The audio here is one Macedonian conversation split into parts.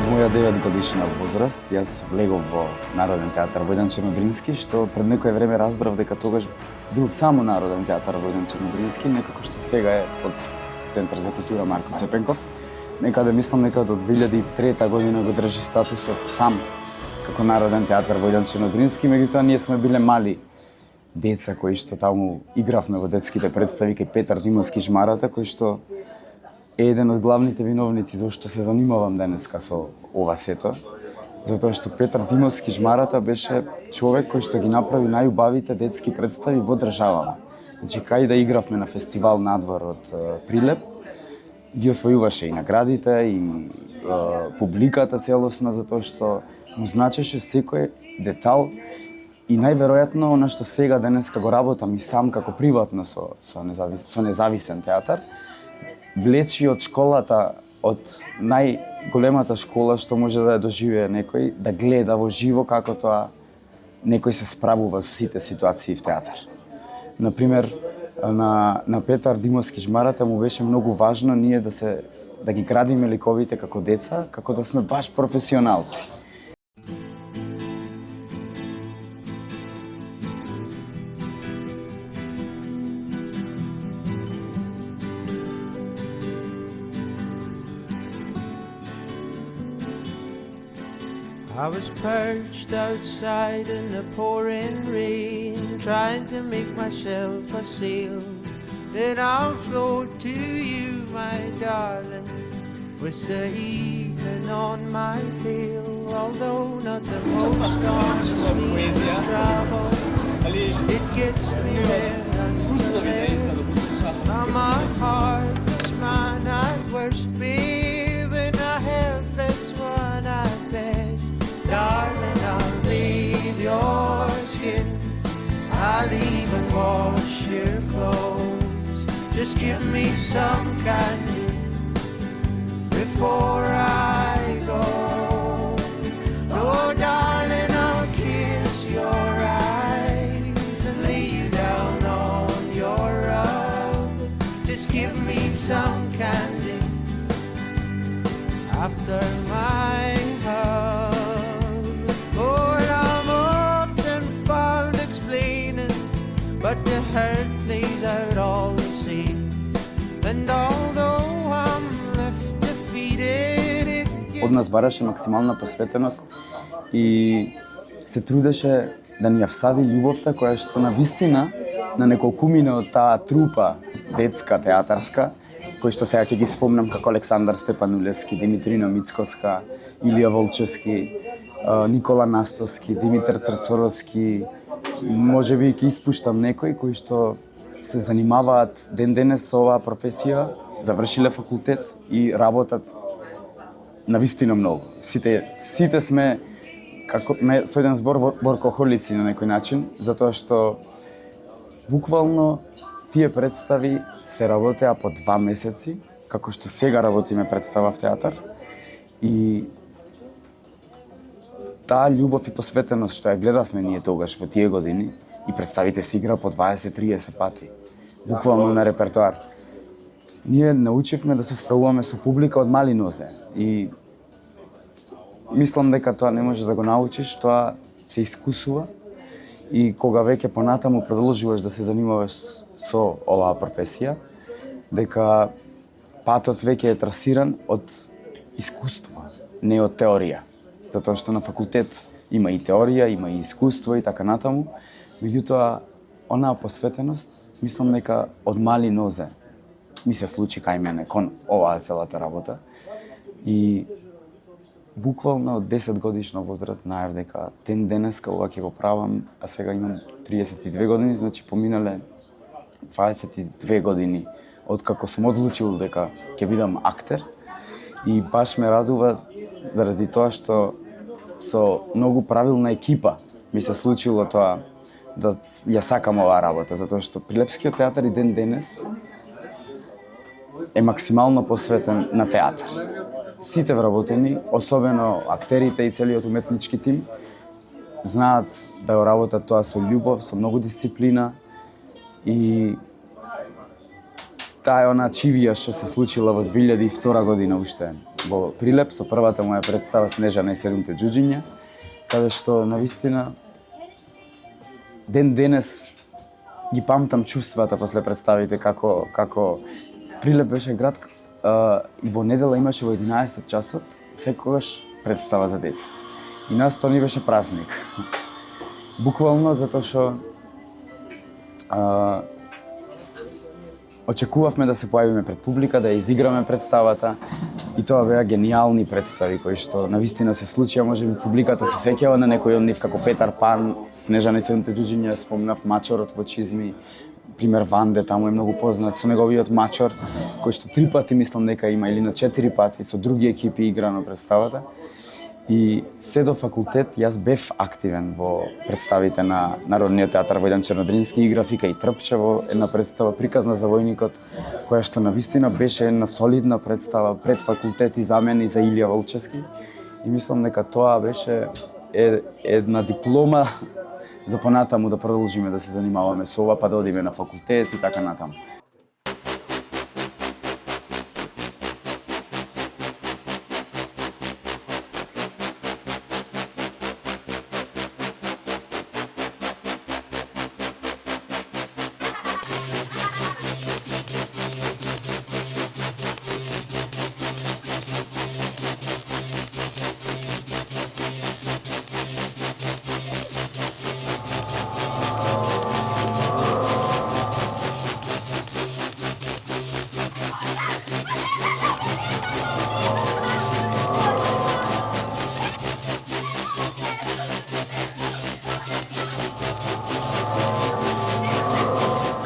моја 9 годишна возраст, јас влегов во Народен театар Војдан Чернодрински, што пред некое време разбрав дека тогаш бил само Народен театар Војдан Чернодрински, некако што сега е под Центар за култура Марко Цепенков. Некаде мислам дека до 2003 година го држи статусот сам како Народен театар Војдан Чернодрински, меѓутоа ние сме биле мали деца кои што таму игравме во детските представи кај Петар Димовски Жмарата, кој што е еден од главните виновници зашто се занимавам денеска со ова сето, затоа што Петар Димовски Жмарата беше човек кој што ги направи најубавите детски представи во државава. Значи, кај да игравме на фестивал надвор од Прилеп, ги освојуваше и наградите, и публиката целосна, затоа што му значеше секој детал и најверојатно она што сега денеска го работам и сам како приватно со независен театар, влечи од школата, од најголемата школа што може да ја доживее некој, да гледа во живо како тоа некој се справува со сите ситуации в театар. Например, на Петар Димовски Жмарата му беше многу важно ние да ги градиме ликовите како деца, како да сме баш професионалци. I was perched outside in the pouring rain, trying to make myself a sail. Then I'll float to you, my darling, with the evening on my tail. Although not the most on me to travel, it gets me there and my heart's mine at worst, babe, and a helpless one at best. Darling, I'll leave your skin, I'll even wash your clothes. Just give me some candy before I go. Oh, darling, I'll kiss your eyes and lay you down on your rug. Just give me some candy after my hug. But the hurt plays out all the same. And although I'm left defeated, it Од нас бараше максимална посветеност и се трудеше да ни ја всади љубовта која што на вистина на неколкумина од таа трупа детска театарска, кои што сега ќе ги спомнам како Александар Степанулевски, Димитрина Мицковска, Илија Волчевски, Никола Настоски, Димитар Црцоровски, може би ќе испуштам некои кои што се занимаваат ден денес со оваа професија, завршиле факултет и работат навистина многу. Сите сме со еден збор воркохолици на некој начин, затоа што буквално тие представи се работеа по 2 месеци, како што сега работиме представа в театар, и таа љубов и посветеност што ја гледавме ние тогаш во тие години и представите се игра по 20-30 пати, буквално на репертоар. Ние научивме да се справуваме со публика од мали нозе и мислам дека тоа не може да го научиш, тоа се искусува и кога веќе понатаму продолжуваш да се занимаваш со оваа професија, дека патот веќе е трасиран од искуство, не од теорија. Затоа што на факултет има и теорија, има и искуство и така натаму, меѓутоа онаа посветеност, мислам дека од мали нозе ми се случи кај мене кон оваа целата работа и буквално од 10 годишна возраст знаев дека ден денеска ова ќе го правам, а сега имам 32 години, значи поминале 22 години откако сум одлучил дека ќе бидам актер и баш ме радува заради тоа што со многу правилна екипа ми се случило тоа да ја сакам оваа работа, затоа што Прилепскиот театар и ден денес е максимално посветен на театар. Сите вработени, особено актерите и целиот уметнички тим, знаат да го работат тоа со љубов, со многу дисциплина и таа е она чивија што се случила во 2002 година уште во Прилеп со првата моја представа Снежана и 7 џуџиња, каде што навистина ден денес ги памтам чувствата после представите како Прилеп беше град и во недела имаше во 11 часот секогаш представа за деца. И нас тоа ни беше празник. Буквално затоа што очекувавме да се појавиме пред публика, да ја изиграме представата и тоа беа гениални представи кои што навистина се случија, можеби публиката се сеќава на некој од нив како Петар Пан, Снежана и 7 џуџиња, спомнав Мачорот во Чизми, пример Ванде, таму е многу познат со неговиот Мачор, кој што 3 пати мислам дека има или на 4 пати со други екипи играно представата. И се до факултет јас бев активен во представите на Народниот театар во Војдан Чернодрински, играв и кај Трпче во една представа приказна за војникот, која што навистина беше една солидна представа пред факултет и за мен и за Илија Волчевски. И мислам дека тоа беше една диплома за понатаму да продолжиме да се занимаваме со ова, па да одиме на факултет и така натаму.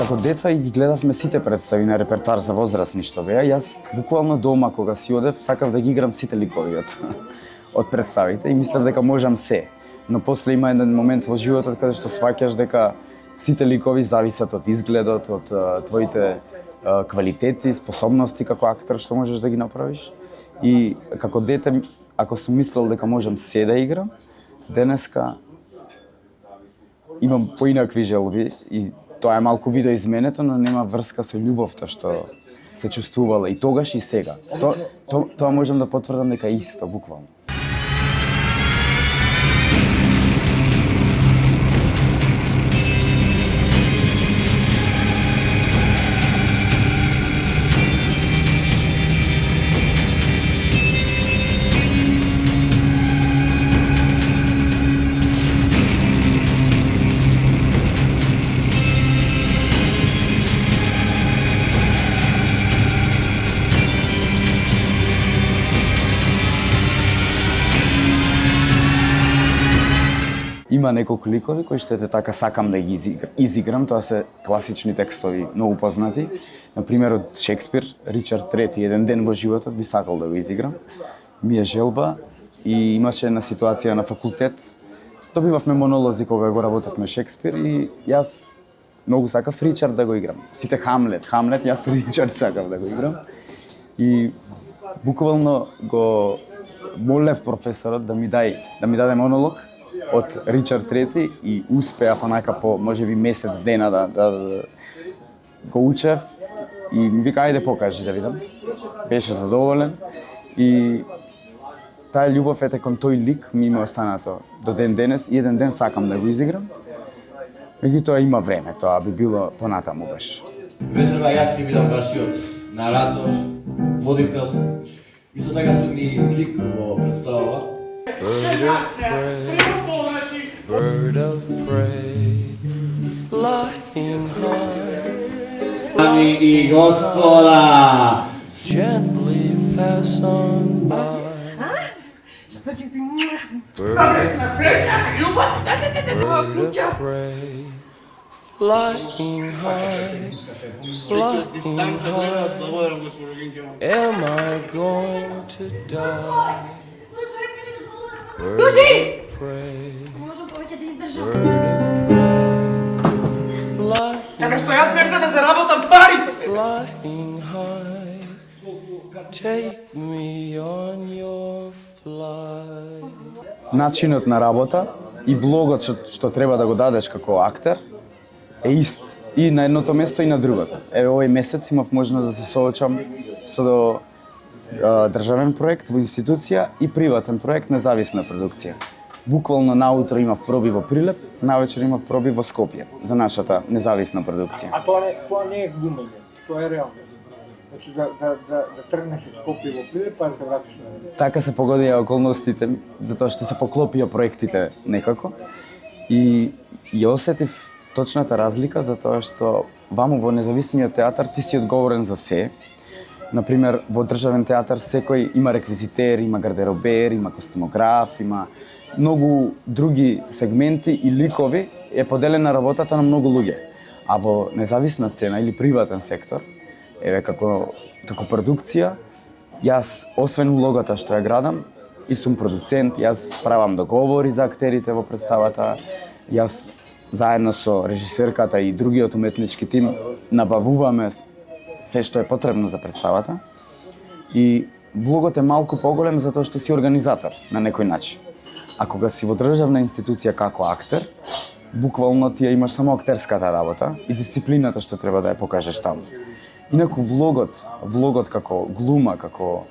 Како деца и ги гледавме сите представи на репертоар за возрастни што беа. Јас буквално дома кога си одев сакав да ги играм сите ликови од представите и мислев дека можам се. Но после има еден момент во животот каде што сваќаш дека сите ликови зависат од изгледот, од твоите квалитети, способности како актер што можеш да ги направиш. И како дете, ако сум мислел дека можам се да играм, денеска имам поинакви желби и тоа е малку видоизменето, но нема врска со љубовта што се чувствувала и тогаш и сега. Тоа можам да потврдам дека е исто, буквално. Има неколку ликови кои што така сакам да ги изиграм, тоа се класични текстови, многу познати. Например од Шекспир, Ричард III, еден ден во животот би сакал да го изиграм. Ми е желба и имаше една ситуација на факултет. Добивавме монолози кога го работевме Шекспир и јас многу сакав Ричард да го играм. Сите Хамлет, јас Ричард сакав да го играм. И буквално го молев професорот да ми даде монолог од Ричард III и успеав онака по можеби месец дена да го учев и ми вика ајде покажи да видам. Беше задоволен и таа љубов кон тој лик ми има останато до ден денес и еден ден сакам да го изиграм. Меѓутоа има време, тоа би било понатаму баш. Вечерва јас ќе бидам вашиот наратор, водител. Исто така сум и лик во представава. Bird of prey, flying high. Дами и господа, Gently pass on by. Bird of prey, flying high, flying high. Am I going to die? Bird of prey, bird of prey, Така што јас не да заработам парите се. flying high. Take me on your flight. Начинот на работа и влогот што треба да го дадеш како актер е ист и на едното место и на другото. Еве овој месец имав можност да се соочам со државен проект во институција и приватен проект независна продукција. Буквално наутро имав проби во Прилеп, навечер имав проби во Скопје за нашата независна продукција. А тоа не е глумење, тоа е реално. Значи да тргнеш од Скопје во Прилеп, па да се вратиш на... Така се погодија околностите, затоа што се поклопија проектите некако и осетив точната разлика затоа што ваму во независниот театар ти си одговорен за се. Например, во државен театар секој има реквизитер, има гардеробер, има костимограф, има многу други сегменти и ликови, е поделена работата на многу луѓе. А во независна сцена или приватен сектор, еве како продукција, јас освен улогата што ја градам, и сум продуцент, јас правам договори за актерите во представата, јас заедно со режисерката и другиот уметнички тим набавуваме се што е потребно за представата и влогот е малку поголем затоа што си организатор на некој начин. А кога си во државна институција како актер, буквално ти ја имаш само актерската работа и дисциплината што треба да ја покажеш таму. Инаку влогот како глума, како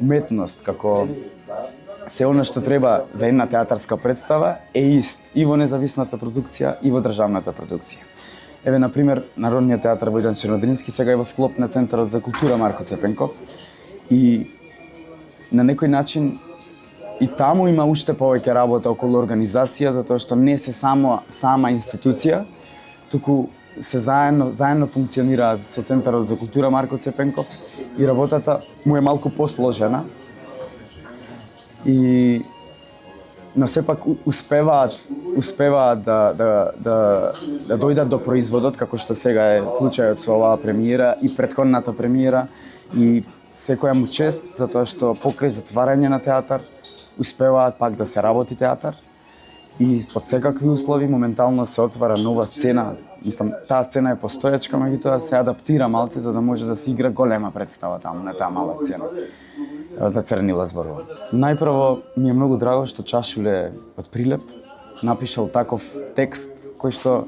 уметност, како се она што треба за една театарска представа е ист и во независната продукција и во државната продукција. Еве, например, Народниот театар во Војдан Чернодрински сега е во склоп на Центарот за култура Марко Цепенков и на некој начин и таму има уште повеќе работа околу организација, затоа што не се сама институција, туку се заедно функционираат со Центарот за култура Марко Цепенков и работата му е малку посложена. Но сепак успеваат да дојдат до производот, како што сега е случајот со оваа премиера и претходната премиера, и секоја му чест затоа што покрај затварање на театар успеваат пак да се работи театар и под секакви услови моментално се отвара нова сцена. Мислам, таа сцена е постоечка, меѓутоа се адаптира малце за да може да се игра голема представа таму на таа мала сцена. За Црнила зборувам. Најпрво ми е многу драго што Чашуле од Прилеп напишал таков текст кој што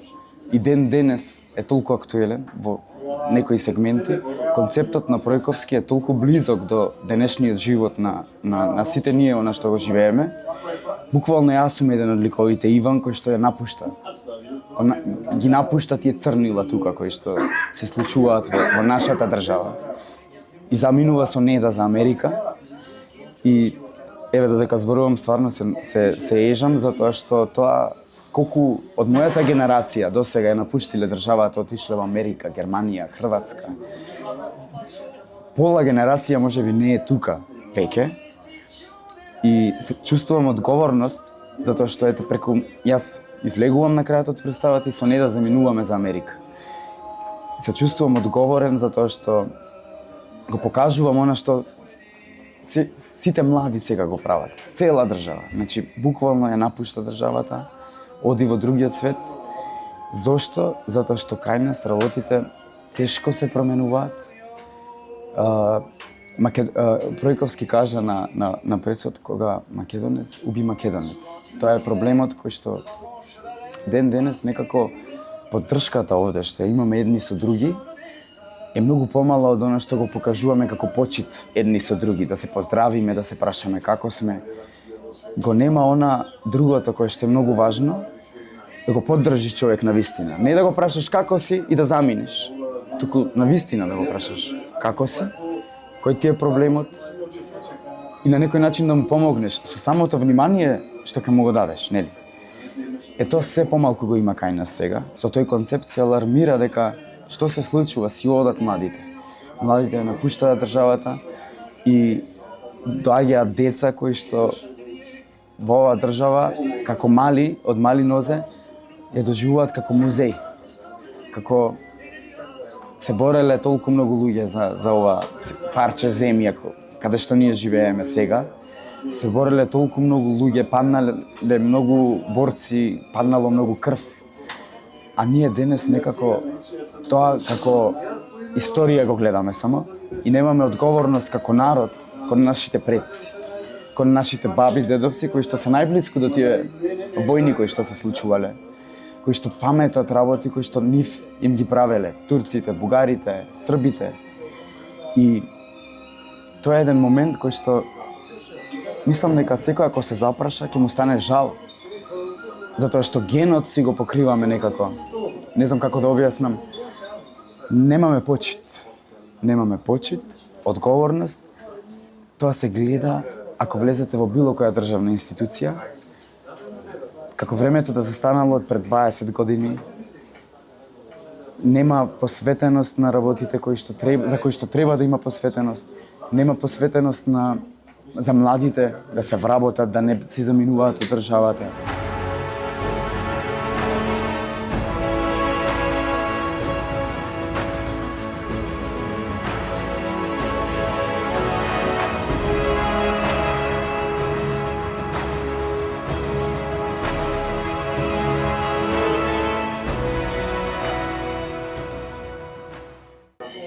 и ден денес е толку актуелен во некои сегменти. Концептот на Пројковски е толку близок до денешниот живот на сите ние она што го живееме. Буквално јас сум еден од ликовите Иван кој што ја напушта. Ги напушта тие Црнила тука кои што се случуваат во нашата држава. И заминува со неда за Америка. И еве додека зборувам стварно се ежам затоа што тоа колку од мојата генерација до сега е напуштиле државата, отишле во Америка, Германија, Хрватска. Пола генерација можеби не е тука веќе. И се чувствувам одговорност затоа што ете преку јас излегувам на крајот од представата и со неда заминуваме за Америка. Се чувствувам одговорен затоа што го покажувам она што сите млади сега го прават. Цела држава. Значи, буквално ја напушта државата, оди во другиот свет. Зошто? Затоа што кај нас работите тешко се променуваат. Пројковски кажа на пресот кога македонец уби македонец. Тоа е проблемот кој што ден денес некако поддршката овде што имаме едни со други е многу помала од она што го покажуваме како почит едни со други, да се поздравиме, да се прашаме како сме. Го нема она другото кое што е многу важно, да го поддржиш човек на вистина. Не да го прашаш како си и да заминеш, туку на вистина да го прашаш како си, кој ти е проблемот и на некој начин да му помогнеш со самото внимание што ќе му го дадеш, нели? Тоа се помалку го има кај нас сега. Со тој концепт се алармира дека што се случува, си одат младите. Младите напуштаат државата и доаѓаат деца кои што во оваа држава, како мали, од мали нозе, ја доживуваат како музеј. Како се бореле толку многу луѓе за ова парче земја каде што ние живееме сега. Се бореле толку многу луѓе, паднале многу борци, паднало многу крв. А ние денес некако тоа како историја го гледаме само и немаме одговорност како народ кон нашите предци, кон нашите баби, дедовци кои што се најблиску до тие војни кои што се случувале кои што паметат работи кои што нив им ги правеле, турците, бугарите, србите. И тоа е еден момент кој што мислам дека секој ако се запраша ќе му стане жал. Затоа што генот си го покриваме некако. Не знам како да објаснам. Немаме почит. Немаме почит, одговорност. Тоа се гледа ако влезете во било која државна институција. Како времето да застанало од пред 20 години, нема посветеност на работите за кои што треба да има посветеност. Нема посветеност за младите да се вработат, да не си заминуваат од државата.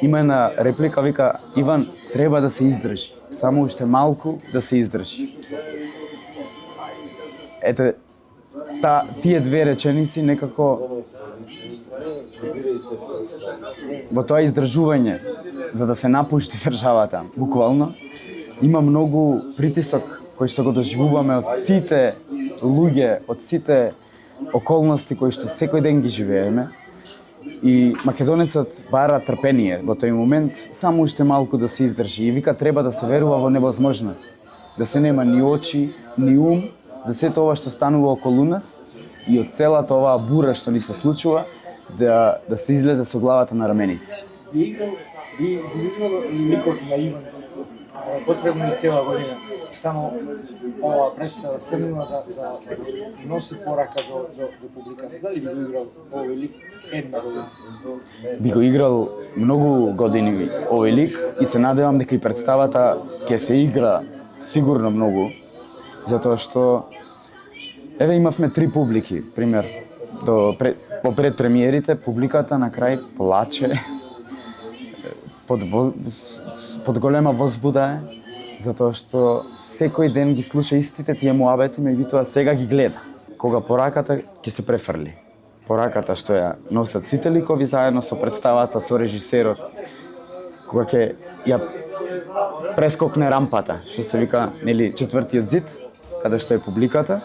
Има една реплика, вика, Иван, треба да се издржи. Само уште малку да се издржи. Ете, тие две реченици некако во тоа издржување, за да се напушти државата, буквално, има многу притисок кој што го доживуваме од сите луѓе, од сите околности кои што секој ден ги живееме. И македонецот бара трпение во тој момент, само уште малку да се издржи. И вика, треба да се верува во невозможното. Да се нема ни очи, ни ум за сето ова што станува околу нас и од целата оваа бура што ни се случува, да се излезе со главата на раменици. Би играл ликот на Иван потребно и цела година. Само ова представа црнила да носи порака до публиката. Дали би го играл овој лик една година? Би го играл многу години овој лик и се надевам дека и представата ќе се игра сигурно многу, затоа што еве имавме 3 публики, пример, по предпремиерите публиката на крај плаче под голема возбуда е, затоа што секој ден ги слуша истите тие муабети, меѓутоа сега ги гледа. Кога пораката ќе се префрли. Пораката што ја носат сите ликови заедно со представата, со режисерот, кога ќе ја прескокне рампата, што се вика, нели, четвртиот зид, каде што е публиката,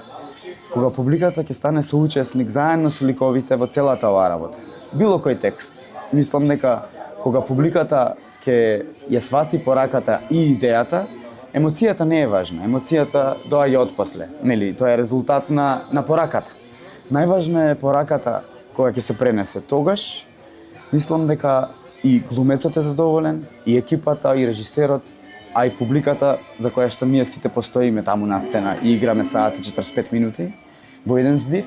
кога публиката ќе стане соучесник заедно со ликовите во целата оваа работа. Било кој текст. Мислам дека кога публиката ќе ја свати пораката и идејата, емоцијата не е важна. Емоцијата доаѓа отпосле. Нели, тоа е резултат на пораката. Најважна е пораката кога ќе се пренесе. Тогаш, мислам дека и глумецот е задоволен, и екипата, и режисерот, а и публиката за која што ние сите постоиме таму на сцена и играме саат и 45 минути во еден здив.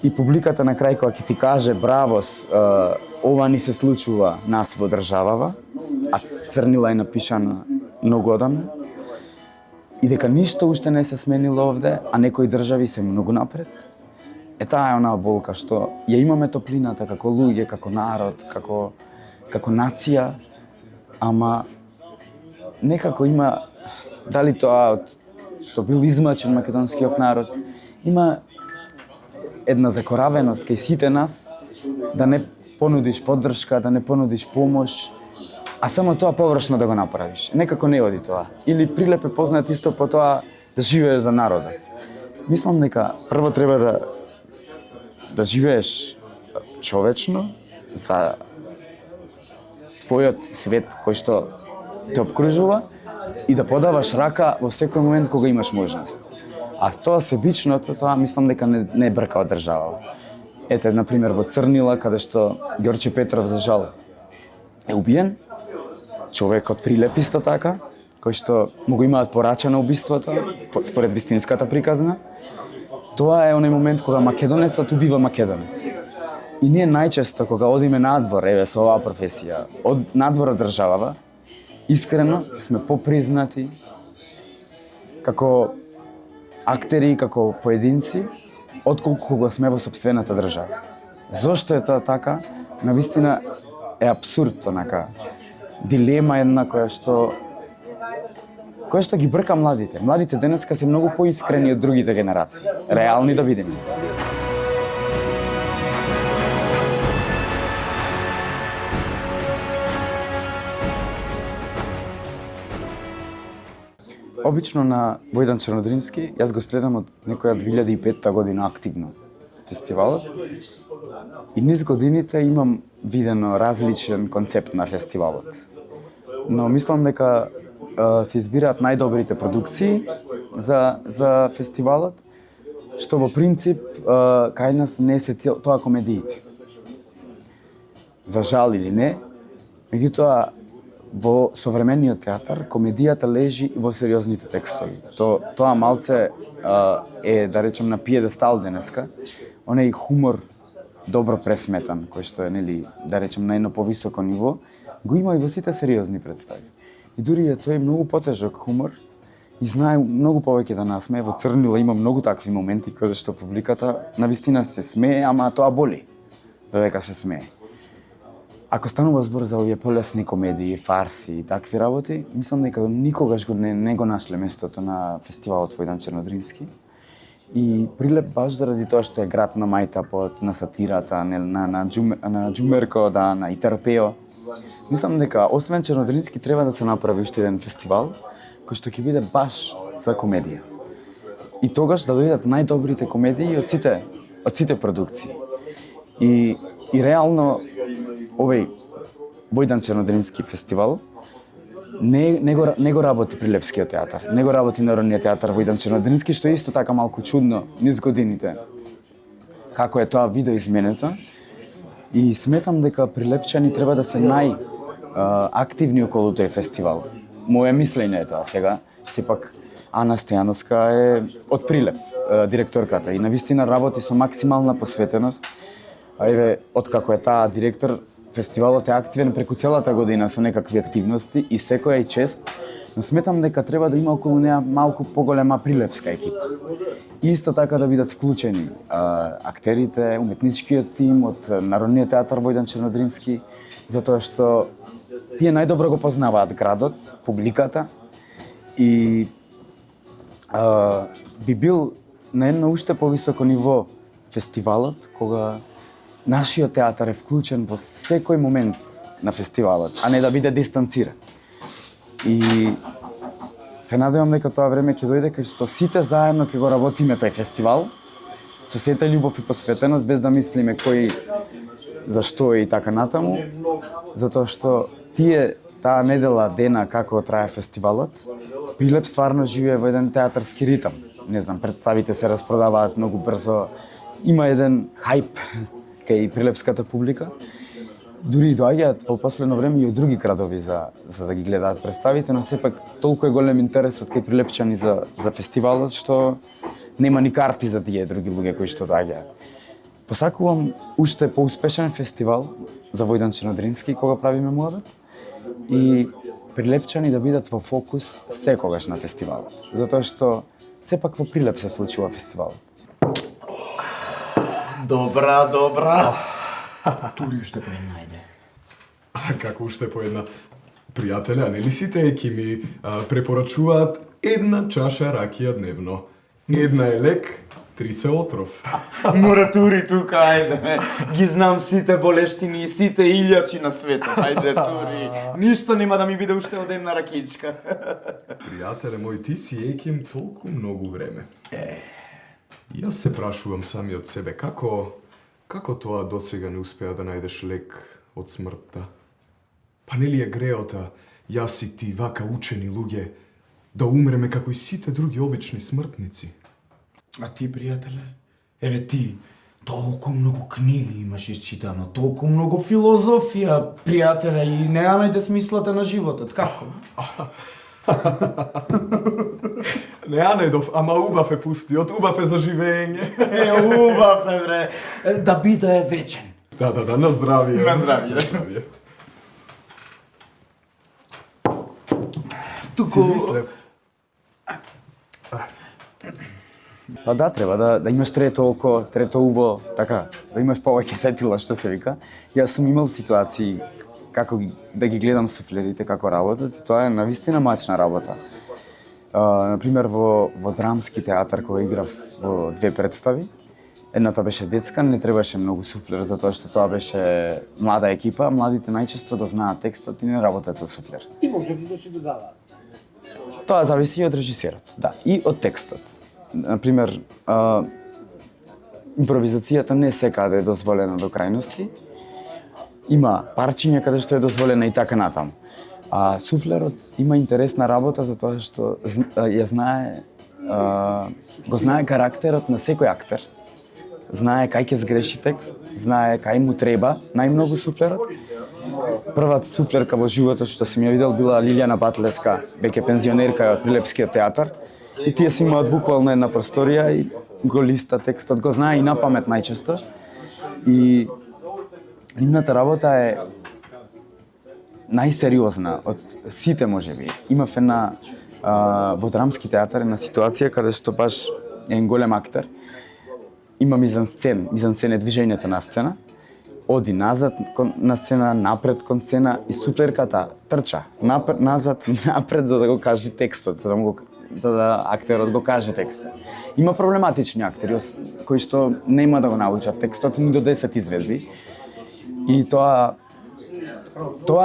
И публиката на крај кога ќе ти каже браво, ова ни се случува нас во државава, а црнила е напишана многу одамна, и дека ништо уште не се сменило овде, а некои држави се многу напред. Таа е онаа болка што ја имаме топлината како луѓе, како народ, како нација, ама некако има, дали тоа од што бил измачен македонскиот народ, има една закоравеност кај сите нас да не понудиш поддршка, да не понудиш помош, а само тоа површно да го направиш. Некако не оди тоа. Или прилеп е познат исто по тоа да живееш за народот. Мислам дека прво треба да живееш човечно за твојот свет кој што те обкружува и да подаваш рака во секој момент кога имаш можност. А тоа себичното, тоа мислам дека не брка од држава. Ете, например, во Црнила, каде што Ѓорче Петров, за жал, е убиен, човек од Прилеп исто така, кој што му го имаат порачено убиството, според вистинската приказна. Тоа е оној момент кога македонецот убива македонец. И ние најчесто, кога одиме надвор, еве со оваа професија, од надвор од државава, искрено сме попризнати како актери, како поединци, отколку кога сме во сопствената држава. Зошто е тоа така? Навистина е апсурд, онака дилема една која што ги брка младите. Младите денеска се многу поискрени од другите генерации. Реални да бидеме. обично на Војдан Чернодрински, јас го следам од некоја 2005 година активно фестивалот. И низ годините имам видено различен концепт на фестивалот. Но мислам дека се избираат најдобрите продукции за фестивалот, што во принцип кај нас не се тоа комедиите. За жал или не, меѓутоа во современиот театар комедијата лежи во сериозните текстови. Тоа малце е, да речем, на пиедестал денеска. Оној хумор добро пресметан, кој што е, нели, да речем, на едно повисоко ниво, го има и во сите сериозни представи. И дури е тој многу потежок хумор и знае многу повеќе да насмее. Во Црнила има многу такви моменти кога што публиката навистина се смее, ама тоа боли додека се смее. Ако станува збор за овие полесни комедии, фарси и такви работи, мислам дека никогаш не го нашле местото на фестивалот Војдан Чернодрински. И Прилеп баш заради тоа што е град на мајтапот, на сатирата, на џумерко, на Итарпео. Мислам дека освен Чернодрински треба да се направи уште еден фестивал кој што ќе биде баш за комедија. И тогаш да дојдат најдобрите комедии од сите продукции. И реално овој Војдан Чернодрински фестивал не го работи Прилепскиот театар, не го работи Народниот театар Војдан Чернодрински, што е исто така малку чудно низ годините. Како е тоа видоизменето. И сметам дека прилепчани треба да се активни околу тој фестивал. Моје мислење е тоа сега. Сепак Ана Стојановска е од Прилеп, директорката, и навистина работи со максимална посветеност. Откако е таа директор, фестивалот е активен преку целата година со некакви активности и секоја и чест, но сметам дека треба да има околу неа малку поголема прилепска екипа. И исто така да бидат вклучени актерите, уметничкиот тим од Народниот театар Војдан Чернодрински, затоа што тие најдобро го познаваат градот, публиката и би бил на едно уште повисоко ниво фестивалот кога нашиот театар е вклучен во секој момент на фестивалот, а не да биде дистанциран. И се надевам дека тоа време ќе дојде кај што сите заедно ќе го работиме тој фестивал со сета љубов и посветеност, без да мислиме кој зашто и така натаму, затоа што таа недела дена како трае фестивалот, Прилеп стварно живее во еден театарски ритам. Не знам, представите се распродаваат многу брзо, има еден хајп кај прилепската публика. Дури доаѓаат во последно време и од други градови за да ги гледаат представите, но сепак толку е голем интересот кај прилепчани за фестивалот што нема ни карти за тие други луѓе кои што доаѓаат. Посакувам уште поуспешен фестивал за Војдан Чернодрински кога правиме муабет и прилепчани да бидат во фокус секогаш на фестивалот, затоа што сепак во Прилеп се случува фестивалот. Добра. Тури уште по една, ајде. Како уште по една? Пријателе, а нели сите екими препорачуваат една чаша ракија дневно. Една е лек, 3 се отров. Мора Тури тука, ајде. Ги знам сите болештини и сите илјачи на светот. Ајде, Тури. Ништо нема да ми биде уште од една ракичка. Пријателе мој, ти си еким толку многу време. Јас се прашувам самиот себе, како тоа досега не успеа да најдеш лек од смртта? Па нели е греота, јас и ти, вака учени луѓе, да умреме како и сите други обични смртници? А ти, пријателе? Еве ти, толку многу книги имаш исчитано, толку многу филозофија, пријателе, и не ја најде смислата на животот, како? Не ја најдов, ама убав е пустиот, убав е за живење. Убав е, бре, да биде вечен. Да, на здравие. На здравие. Си мислев. Па да, треба да имаш трето око, трето уво, така, да имаш повеќе сетила, што се вика. Јас сум имал ситуации како да ги гледам суфлерите како работат, и тоа е навистина мачна работа. Например, во драмски театар кога играв во 2 представи, едната беше детска, не требаше многу суфлер, затоа што тоа беше млада екипа, младите најчесто да знаат текстот и не работат со суфлер. И може да си додаваат. Тоа зависи и од режисерот, да, и од текстот. Например, импровизацијата не секаде е дозволена до крајности. Има парчиња каде што е дозволена и така натаму. А суфлерот има интересна работа затоа што ја знае, го знае карактерот на секој актер. Знае кај ќе сгреши текст, знае кај му треба најмногу суфлерот. Првата суфлерка во животот што сум ја видел била Лилијана Батлеска, веќе пензионерка од Прилепскиот театар. И тие си имаат буквално една просторија и го листа текстот, го знае и на памет најчесто. И нивната работа е најсериозна од сите можеби. Имав една во драмски театар една ситуација каде што баш е голем актер. Има мизансцен е движењето на сцена. Оди назад на сцена, напред кон сцена и суфлерката трча напред, назад, напред за да го каже текстот, за да актерот го каже текстот. Има проблематични актери кои што нема да го научат текстот ни до 10 изведби. И тоа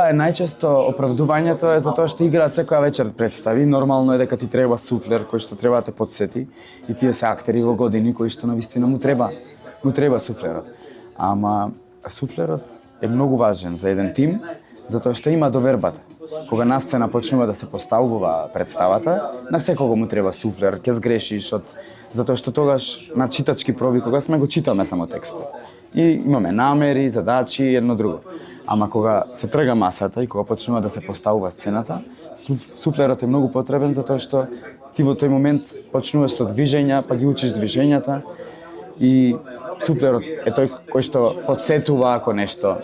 е најчесто оправдувањето е затоа што играат секоја вечер представи. Нормално е дека ти треба суфлер кој што треба да те потсети и тие се актери во години кои што навистина му треба суфлерот. Ама суфлерот е многу важен за еден тим затоа што има довербата. Кога на сцена почнува да се поставува представата, на секого му треба суфлер, ќе сгрешиш затоа што тогаш на читачки проби кога сме го читаме само текстот. И имаме намери, задачи и едно друго. Ама кога се трга масата и кога почнува да се поставува сцената, суфлерот е многу потребен затоа што ти во тој момент почнуваш со движења, па ги учиш движењата и суфлерот е тој кој што потсетува ако нешто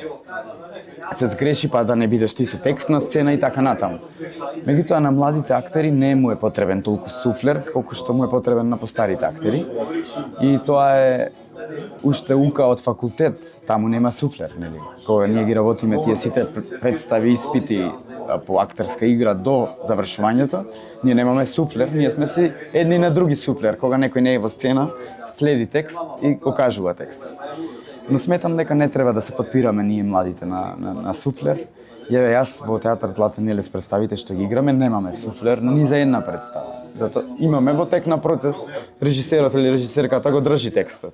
се сгреши, па да не бидеш ти со текст на сцена и така натаму. Меѓутоа на младите актери не му е потребен толку суфлер колку што му е потребен на постарите актери. И тоа е уште ука од факултет, таму нема суфлер, нели? Кога ние ги работиме тие сите представи, испити по актерска игра до завршувањето, ние немаме суфлер, ние сме си едни на други суфлер. Кога некој не е во сцена, следи текст и го кажува текстот. Но сметам дека не треба да се подпираме ние младите на суфлер. Јас во театар Златен елец представите што ги играме немаме суфлер ни за една представа. Затоа имаме во тек на процес режисерот или режисерката го држи текстот.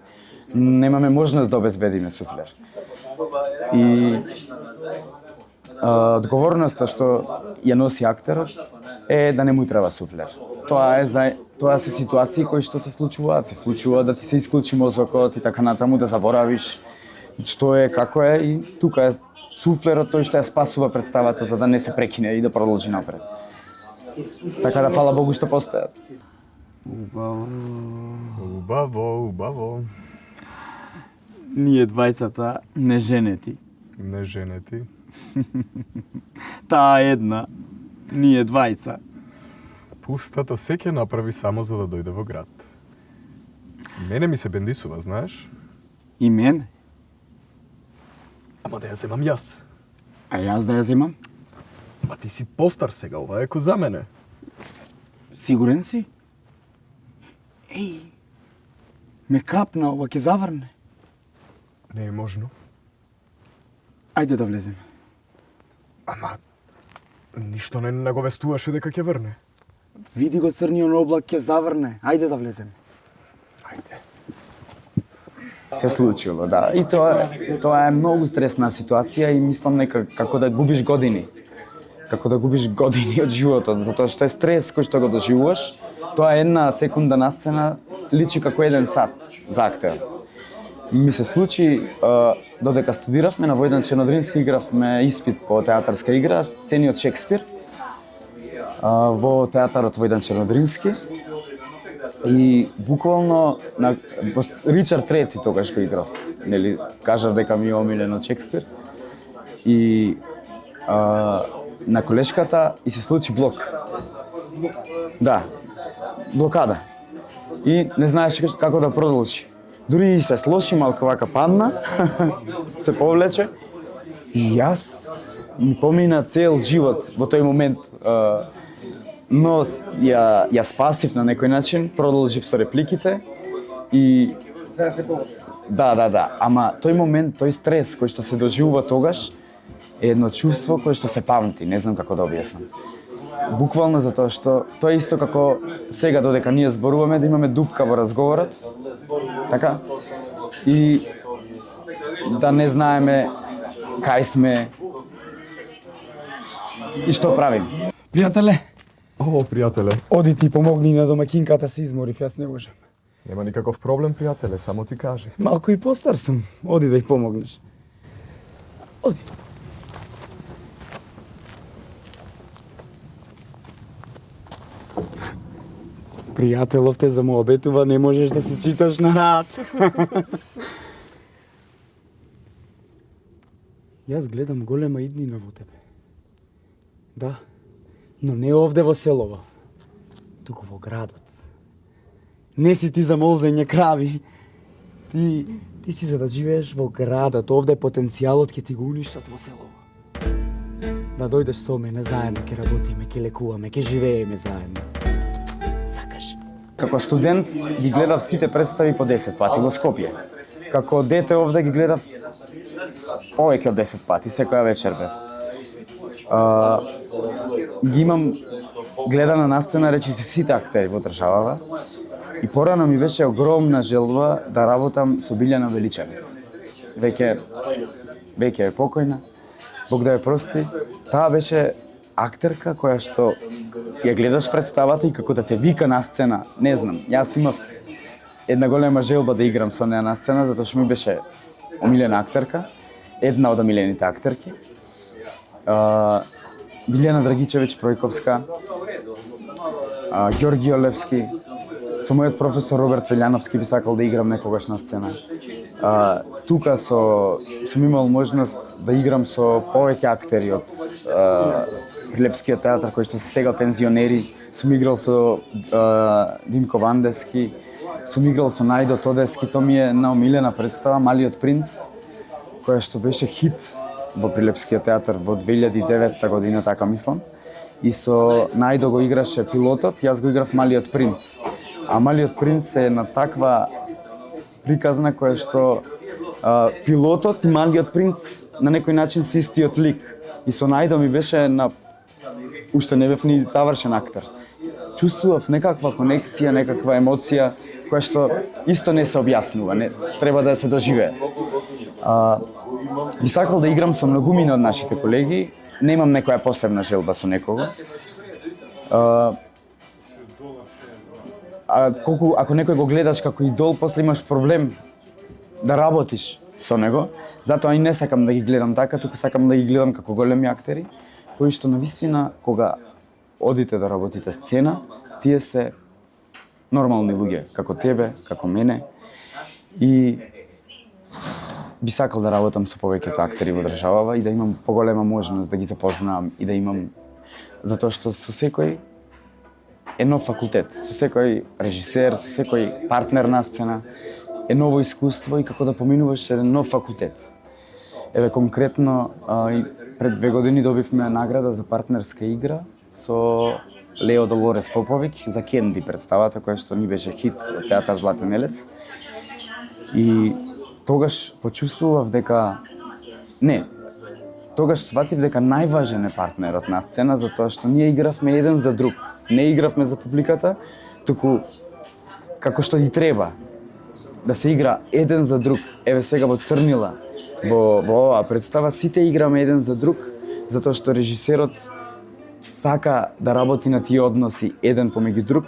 Немаме можност да обезбедиме суфлер. И одговорноста што ја носи актерот е да не му треба суфлер. Тоа се ситуации кои што се случува да ти се исклучи мозокот и така натаму, да заборавиш што е, како е и тука е суфлерот тој што ја спасува представата за да не се прекине и да продолжи напред. Така да фала Богу што постојат. Убаво. Ние двајцата не женети. Не женети. Таа една, ние двајца. Пустата се ќе направи само за да дојде во град. Мене ми се бендисува, знаеш? И мене? Ама да ја земам јас. А јас да ја земам? Ма ти си постар сега, ова е ко за мене. Сигурен си? Еј, ме капна, ова ќе заврне. Не е можно. Ајде да влеземе. Ама, ништо не наговестуваше дека ќе врне. Види го црниот облак ќе заврне. Ајде да влеземе. Ајде. Се случило, да. И тоа е многу стресна ситуација и мислам дека како да губиш години. Како да губиш години од животот, затоа што е стрес кој што го доживуваш. Тоа една секунда на сцена личи како 1 сат за актер. Ми се случи, додека студиравме на Војдан Чернодрински, игравме испит по театарска игра, сцени од Шекспир, во театарот Војдан Чернодрински. И буквално Ричард Трети тогаш го играв. Нели, кажав дека ми е омилен од Шекспир. И на колешката и се случи блок. Да, блокада. И не знаеше како да продолжи. Дури и се слоши, малку вака падна, се повлече. И јас ми помина цел живот во тој момент. Но ја спасив на некој начин, продолжив со репликите и... Да. Ама тој момент, тој стрес кој што се доживува тогаш е едно чувство кое што се памти, не знам како да објаснам. Буквално затоа што тоа е исто како сега додека ние зборуваме да имаме дупка во разговорот, така? И да не знаеме кај сме и што правим. Пријателе, О, пријателе, оди ти помогни на домакинката, се изморив, јас не можам. нема никаков проблем, пријателе, само ти кажи. Малку и постар сум, оди да ја помогнеш. Оди. Пријателов те замообетува, не можеш да се читаш на рад. Јас гледам голема иднина во тебе. Да, но не овде во селово, туку во градот. Не си ти за молзење крави. Ти си за да живееш во градот, овде потенцијалот ќе ти го уништат во селово. Да дојдеш со мене, заедно ќе работиме, ќе лекуваме, ќе живееме заедно. Сакаш? Како студент ги гледав сите представи по 10 пати во Скопје. Како дете овде ги гледав повеќе од 10 пати, секоја вечер бев. Ги имам гледана на сцена речиси сите актери во државава. И порано ми беше огромна желба да работам со Билјана Величевец. Веќе е покојна, Бог да ја прости. Таа беше актерка која што ја гледаш представата и како да те вика на сцена. Не знам, јас имав една голема желба да играм со неа на сцена, затоа што ми беше омилена актерка, една од омилените актерки. Билјана Драгичевич Пројковска, Ѓорги Олевски, со мојот професор Роберт Велјановски би сакал да играм некогаш на сцена. Тука сум имал можност да играм со повеќе актери од Прилепскиот театар кои што се сега пензионери. Сум играл со Димко Вандески, сум играл со Најдо Тодески, тоа ми е наомилена представа Малиот принц, која што беше хит во Прилепскиот театар во 2009 година, така мислам. И со Најдо го играше пилотот, јас го играв Малиот принц. А Малиот принц е на таква приказна која што пилотот и Малиот принц на некој начин се истиот лик. И со Најдо ми беше уште не бев ни завршен актер. Чувствував некаква конекција, некаква емоција која што исто не се објаснува, не треба да се доживее. Би сакал да играм со многумина од нашите колеги, немам некоја посебна желба со некого. Ако некој го гледаш како идол, после имаш проблем да работиш со него. Затоа и не сакам да ги гледам така, туку сакам да ги гледам како големи актери, кои што навистина кога одите да работите сцена, тие се нормални луѓе, како тебе, како мене. И би сакал да работам со повеќето актери во државава и да имам поголема можност да ги запознавам и да имам, затоа што со секој е нов факултет, со секој режисер, со секој партнер на сцена е ново искуство и како да поминуваш еден нов факултет. Еве конкретно пред 2 години добивме награда за партнерска игра со Лео Долорес Поповик за Кенди представата која што ни беше хит од театар Златен елец. И тогаш почувствував дека тогаш сватив дека најважен е партнерот на сцена, затоа што ние игравме еден за друг. Не игравме за публиката, туку како што ти треба да се игра еден за друг. Еве сега во Црнила, во оваа представа сите играме еден за друг, затоа што режисерот сака да работи на тие односи еден помеѓу друг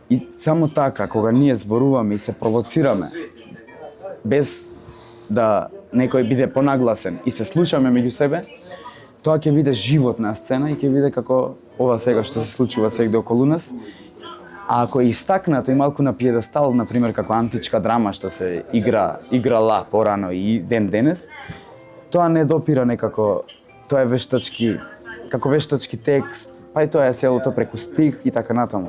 и само така кога ние зборуваме и се провоцираме без да некој биде понагласен и се слушаме меѓу себе, тоа ќе биде живот на сцена и ќе биде како ова сега што се случува сегде околу нас. А ако е истакнато и малку на пиедестал, например како античка драма што се играла порано и ден денес, тоа не допира некако, тоа е вештачки, како вештачки текст, па и тоа е селото преку стих и така натаму.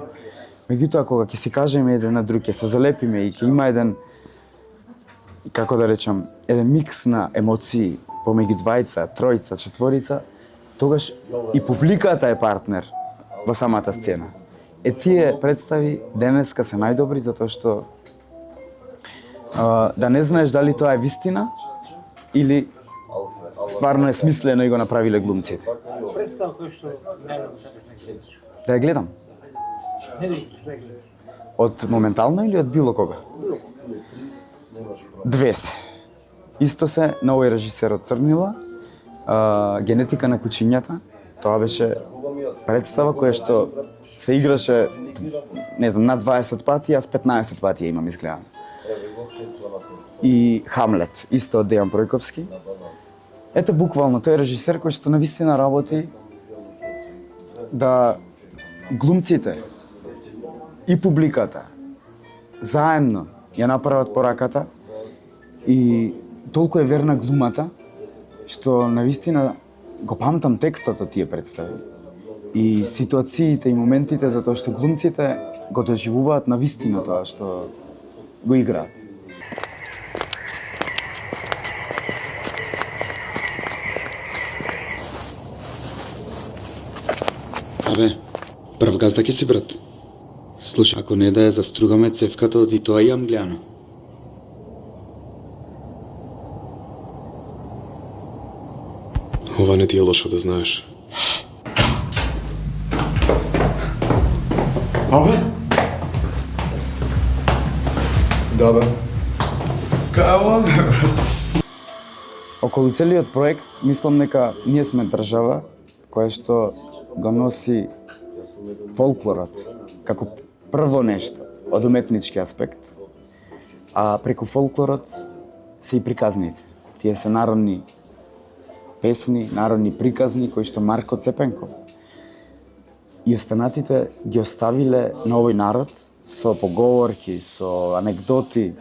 Меѓутоа кога ќе си кажеме еден на друг, ќе се залепиме и ќе има еден, како да речам, еден микс на емоции помеѓу двајца, тројца, четворица, тогаш и публиката е партнер во самата сцена. Тие представи денеска се најдобри затоа што да не знаеш дали тоа е вистина или стварно е смислено и го направиле глумците. Представа која што најмногу сакаш на гледаш. Да ја гледам. Не, да гледам. Од моментално или од било кога? Две се. Исто се на овој режисер од Црнила, Генетика на кучињата. Тоа беше представа која што се играше, не знам, над 20 пати, аз 15 пати ја имам изгледано. И Хамлет, исто од Дејан Пројковски. Ето буквално тој режисер кој што навистина работи да глумците и публиката заедно ја направат пораката и толку е верна глумата што навистина го памтам текстот од тие представи и ситуациите и моментите затоа што глумците го доживуваат навистина тоа што го играат. Абе, прв газда ќе си, брат. Слушай, ако не да ја застругаме цевката од и тоа имам гледано. Ова не ти е лошо да знаеш. Абе? Да, бе. Као, бе, брат? Околу целиот проект, мислам дека ние сме држава која што го носи фолклорот како прво нешто од уметнички аспект, а преку фолклорот се и приказните. Тие се народни песни, народни приказни кои што Марко Цепенков и останатите ги оставиле на овој народ со поговорки, со анекдоти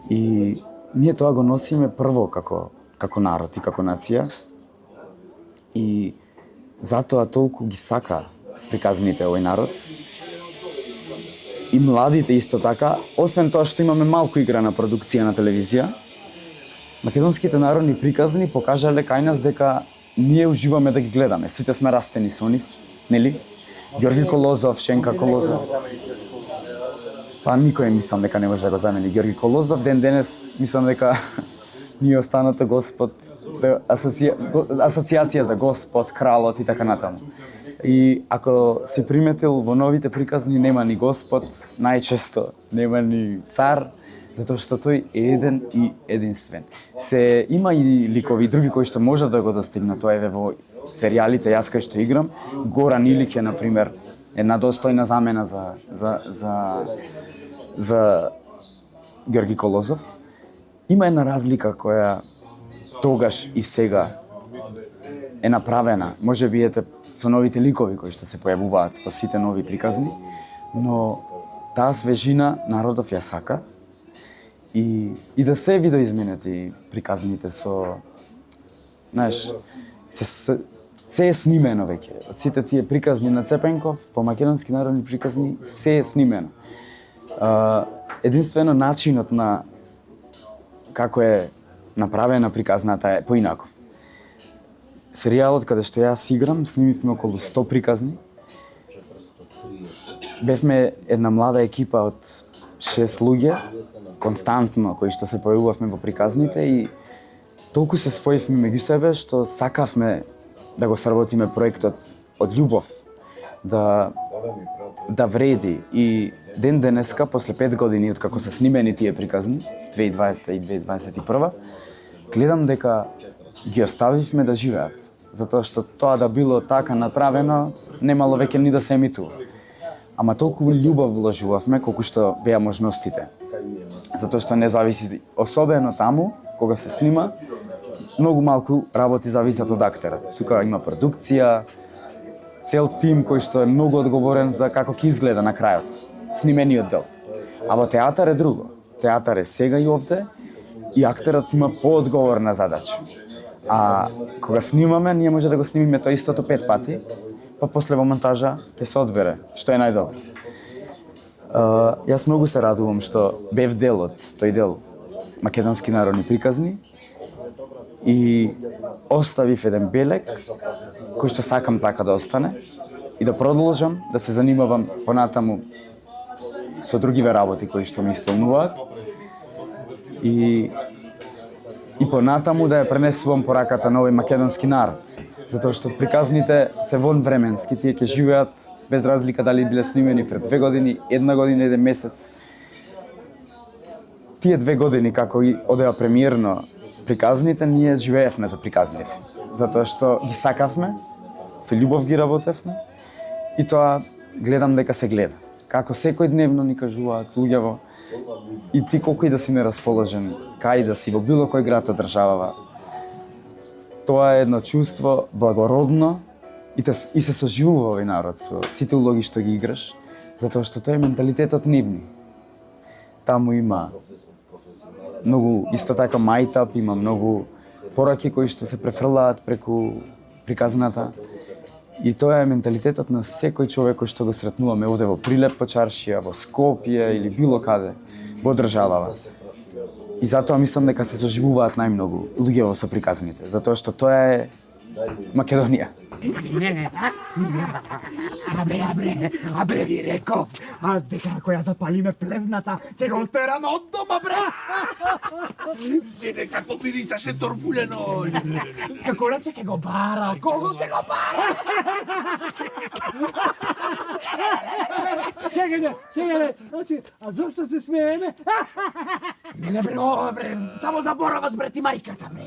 и ние тоа го носиме прво како народ и како нација и затоа толку ги сака приказните овој народ и младите исто така, освен тоа што имаме малку играна продукција на телевизија, македонските народни приказни покажале кај нас дека ние уживаме да ги гледаме. Сите сме растени со нив, нели? Ѓорги Колозов, Шенка Колозов. Па никој мислам дека не може да го замени Ѓорги Колозов. Ден денес мислам дека ние останато Господ, асоциација за Господ, кралот и така натаму. И ако си приметил во новите приказни нема ни Господ, најчесто нема ни цар, затоа што тој е еден и единствен. Се има и ликови други кои што можат да го достигнат, тоа е во серијалите, јас кај што играм, Горан Илик е, например, една достојна замена за Ѓорги Колозов. Има една разлика која тогаш и сега е направена, може би ете со новите ликови кои што се појавуваат во сите нови приказни, но таа свежина народов ја сака и да се видоизменети приказните со, знаеш, се е снимено веќе. Од сите тие приказни на Цепенков, по македонски народни приказни, се е снимено. Единствено начинот на како е направена приказната е поинаков. Серијалот каде што јас играм, снимивме околу 100 приказни. Бевме една млада екипа од 6 луѓе, константно, кои што се појавувавме во приказните и толку се споивме меѓу себе што сакавме да го сработиме проектот од љубов, да вреди. И ден денеска, после 5 години откако се снимени тие приказни, 2020 и 2021, гледам дека ги оставивме да живеат. Затоа што тоа да било така направено, немало веќе ни да се емитува. Ама толку љубов вложувавме колку што беа можностите. Затоа што не зависи, особено таму, кога се снима, многу малку работи зависат од актерот. Тука има продукција, цел тим кој што е многу одговорен за како ќе изгледа на крајот, снимениот дел. А во театар е друго. Театар е сега и овде и актерот има поодговорна задача. А кога снимаме, ние може да го снимиме тоа истото 5 пати, па после во монтажа ќе се одбере што е најдобро. Јас многу се радувам што бев дел од тој дел македонски народни приказни и оставив еден белег кој што сакам така да остане и да продолжам да се занимавам понатаму со другиве работи кои што ме исполнуваат и и понатаму да ја пренесувам пораката на овој македонски народ. Затоа што приказните се вонвременски, тие ќе живеат без разлика дали биле снимени пред 2 години, 1 година, 1 месец. Тие 2 години како и одеа премиерно приказните, ние живеевме за приказните. Затоа што ги сакавме, со љубов ги работевме и тоа гледам дека се гледа. Како секој дневно ни кажуваат луѓево, и ти колку и да си нерасположен, кај да си во било кој град од државава, тоа е едно чувство благородно и се соживува овој народ со сите улоги што ги играш, затоа што тоа е менталитетот нивни. Таму има многу, исто така мајтап, има многу пораки кои што се префрлаат преку приказната. И тоа е менталитетот на секој човек кој што го сретнуваме овде во Прилеп по чаршија, во Скопје или било каде во државава. И затоа мислам дека се соживуваат најмногу луѓе со приказните, затоа што тоа е Македонија. Абре ви реков, дека ако ја запалиме плевната, ќе го тераме од дома, бре! Како мирисаше торбулено! Како рече ќе го бара, кого ќе го бара? Чекајте, значи, а зошто се смееме? Не, бре, само забораваш, бре, ти мајката, бре.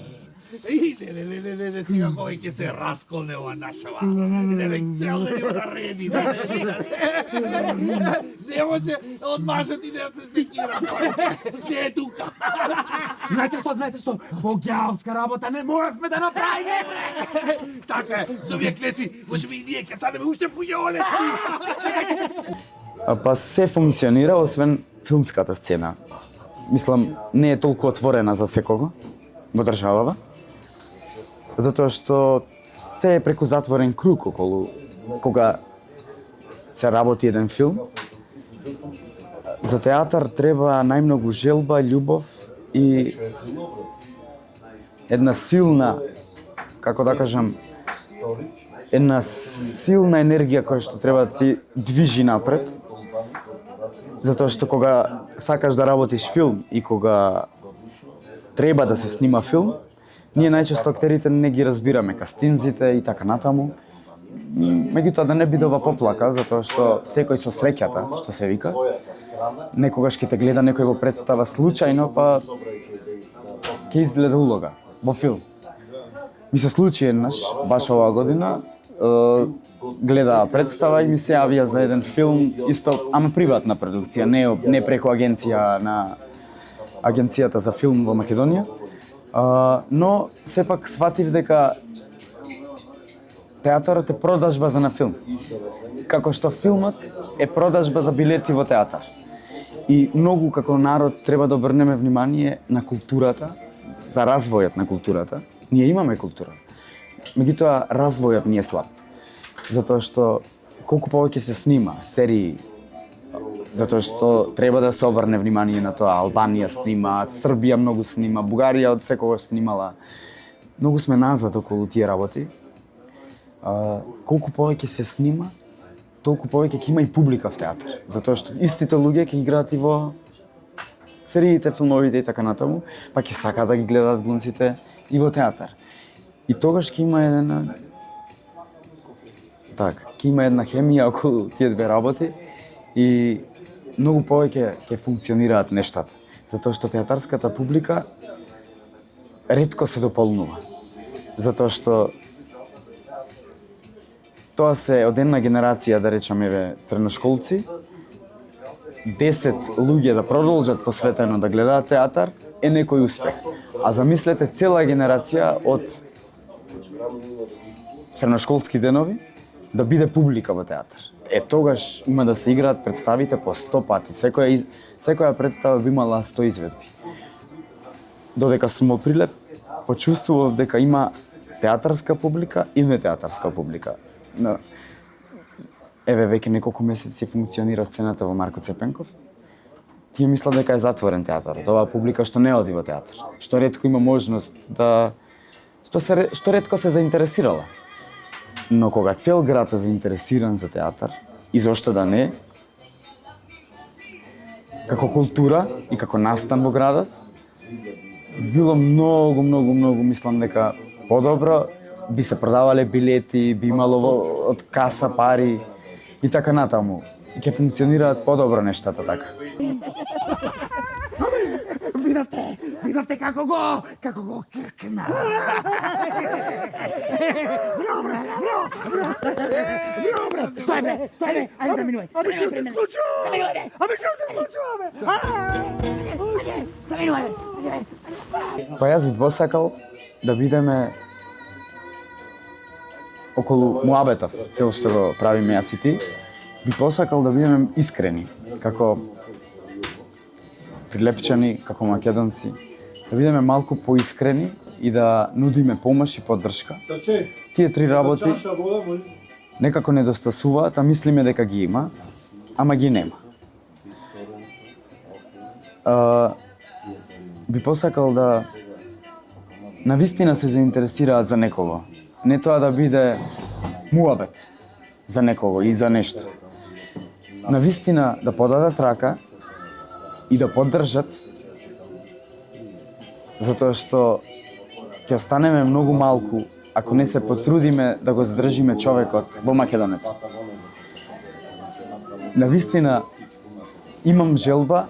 Не, сега кој ќе се расколне ова нашава. Цел ден има нареди. Не може од мажот и не се секира. Не е тука. Знаете што, богјавска работа не можевме да направиме. Така е, за овие клеци, може би и ние ќе станеме уште пуѓоле. Па се функционира, освен филмската сцена. Мислам, не е толку отворена за секого во државава, затоа што се е преку затворен круг околу кога се работи еден филм. За театар треба најмногу желба, љубов и една силна, како да кажам, една силна енергија која што треба да ти движи напред. Затоа што кога сакаш да работиш филм и кога треба да се снима филм, ние најчесто актерите не ги разбираме кастинзите и така натаму. Меѓутоа да не биде ова поплака, затоа што секој со среќата, што се вика, некогаш ќе те гледа некој во представа случајно, па ќе излезе улога во филм. Ми се случи еднаш, баш оваа година, гледа представа и ми се јавија за еден филм, исто, ама приватна продукција, не преку агенција на Агенцијата за филм во Македонија. Но сепак сватив дека театарот е продажба за на филм. Како што филмот е продажба за билети во театар. И многу како народ треба да обрнеме внимание на културата, за развојот на културата. Ние имаме култура. Меѓутоа развојот ни е слаб. Затоа што колку повеќе се снима серии, затоа што треба да се обрне внимание на тоа. Албанија снима, Србија многу снима, Бугарија од секогаш снимала. Многу сме назад околу тие работи. Колку повеќе се снима, толку повеќе ќе има и публика в театар. Затоа што истите луѓе ќе играат и во сериите, филмовите и така натаму, па ќе сакаат да ги гледаат глумците и во театар. И тогаш ќе има една хемија околу тие две работи и многу повеќе ќе функционираат нештата. Затоа што театарската публика ретко се дополнува. Затоа што тоа се од една генерација, да речеме, средношколци, 10 луѓе да продолжат посветено да гледаат театар е некој успех. А замислете цела генерација од средношколски денови да биде публика во театар. Тогаш има да се играат представите по 100 пати. Секоја представа би имала 100 изведби. Додека сум во Прилеп, почувствував дека има театарска публика и нетеатарска публика. Еве веќе неколку месеци функционира сцената во Марко Цепенков. Тие мислат дека е затворен театарот. Оваа публика што не оди во театар, што ретко има можност да што ретко се заинтересирала. Но кога цел град е заинтересиран за театар, и зошто да не, како култура и како настан во градот, било многу, мислам дека подобро, би се продавале билети, би имало од каса пари и така натаму. И ќе функционираат подобро нештата така. Видовте како го кркна. Бро. Стој бе, ајде заминувај. Ами што се случува? Заминувај. Па јас би посакал да бидеме околу муабетов, цел што го правиме јас и ти, би посакал да бидеме искрени, како прилепчани, како македонци, да бидеме малку поискрени и да нудиме помош и поддршка. Тие три работи некако недостасуваат, а мислиме дека ги има, ама ги нема. Би посакал да навистина се заинтересираат за некого. Не тоа да биде муабет за некого и за нешто. Навистина да подадат рака и да поддржат, затоа што ќе останеме многу малку ако не се потрудиме да го задржиме човекот во Македонец. Навистина имам желба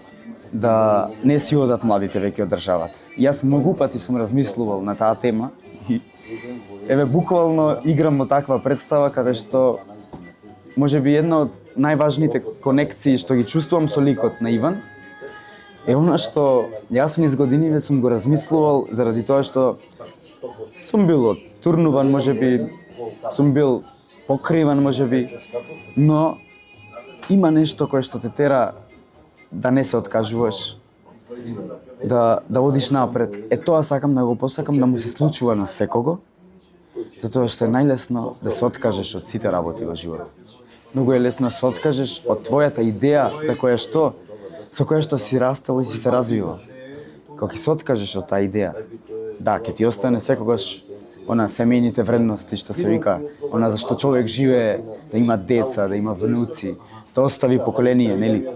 да не си одат младите веќе од државата. Јас многу пати сум размислувал на таа тема и еве буквално играм во таква представа каде што можеби една од најважните конекции што ги чувствувам со ликот на Иван е она што јас низ годиниве сум го размислувал заради тоа што сум бил турнуван, можеби сум бил покриван, можеби, но има нешто кое што те тера да не се откажуваш, да одиш напред. Тоа сакам да го посакам да му се случува на секого, затоа што е најлесно да се откажеш од сите работи во животот. Многу е лесно да се откажеш од твојата идеја со која што си растал и си се развивал. Кога ќе се откажеш од таа идеја, да, ќе ти остане секогаш она семејните вредности што се вика, она за што човек живее, да има деца, да има внуци, да остави поколение, нели?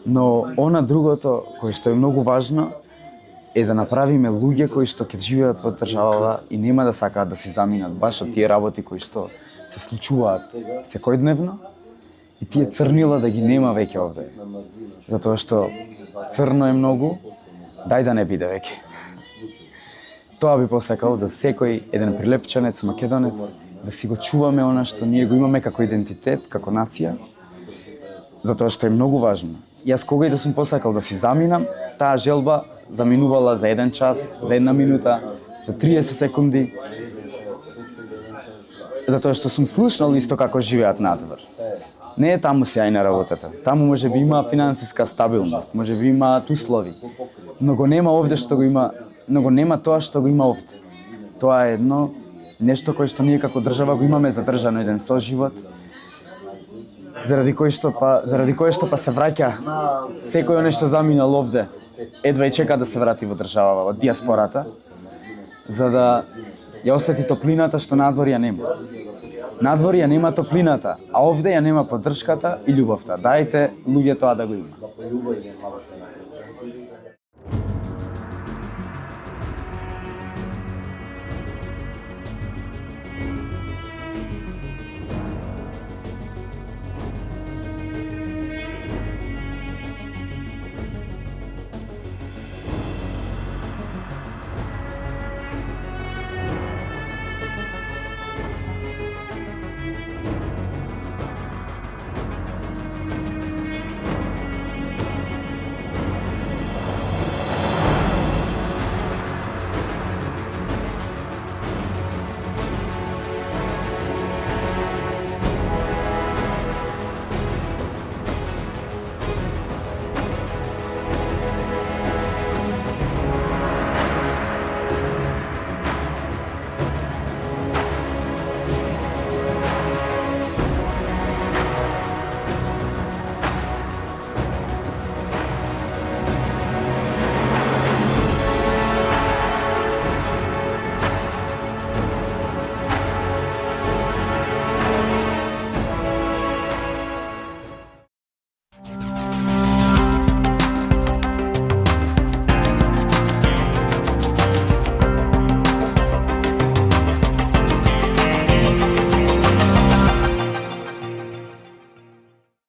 Но она другото, кое што е многу важно, е да направиме луѓе кои што ќе живеат во државава и нема да сакаат да се заминат баш од тие работи кои што се случуваат секојдневно и тие црнила да ги нема веќе овде. Затоа што црно е многу, дај да не биде веќе. Тоа би посакал за секој еден прилепчанец, македонец, да си го чуваме она што ние го имаме како идентитет, како нација, затоа што е многу важно. Јас кога и да сум посакал да си заминам, таа желба заминувала за 1 час, за 1 минута, за 30 секунди, затоа што сум слушнал исто како живеат надвор. Не е таму сјајна работата. Таму може би има финансиска стабилност, може би имаат услови, но го нема овде што го има, но го нема тоа што го има овде. Тоа е едно нешто кое што ние како држава го имаме задржано, еден соживот, заради кое што па се враќа секој нешто заминал овде, едва и чека да се врати во државава, во диаспората, за да ја осети топлината што надвор ја нема. Надвор ја нема топлината, а овде ја нема поддршката и љубовта. Дајте луѓе тоа да го има.